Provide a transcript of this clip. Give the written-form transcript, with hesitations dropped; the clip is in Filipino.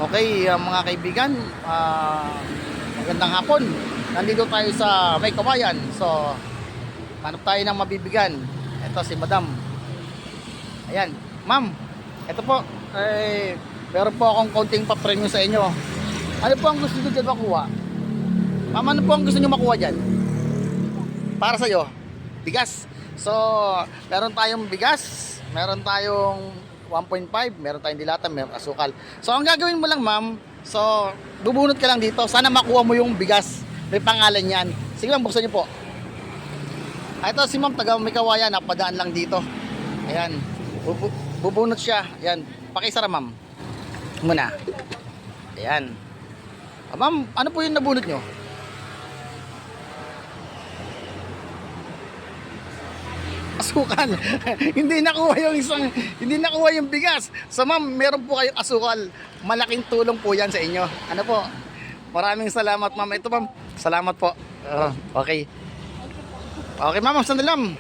Okay, mga kaibigan, magandang hapon. Nandito tayo sa May Kawayan. So, hanap tayo ng mabibigyan. Ito si Madam. Ayan, Ma'am. Ito po, meron po akong konting pa-premyo sa inyo. Ano po ang gusto niyo dyan makuha? Ma'am, ano po ang gusto niyo makuha dyan? Para sa'yo, bigas. So, meron tayong bigas, meron tayong 1.5, meron tayong dilata, meron asukal. So ang gagawin mo lang, ma'am, so bubunot ka lang dito. Sana makuha mo yung bigas. May pangalan yan. Sige ma'am, buksan niyo po. Ito si ma'am, taga May Kawayan, napadaan lang dito. Ayan, bubunot siya. Ayan, pakisara ma'am. Muna. Ayan. Ma'am, ano po yung nabunot nyo? Asukal. Hindi nakuha yung bigas. So ma'am, meron po kayong asukal. Malaking tulong po yan sa inyo. Ano po? Maraming salamat ma'am. Ito ma'am. Salamat po. Okay. Okay ma'am, sandali lang.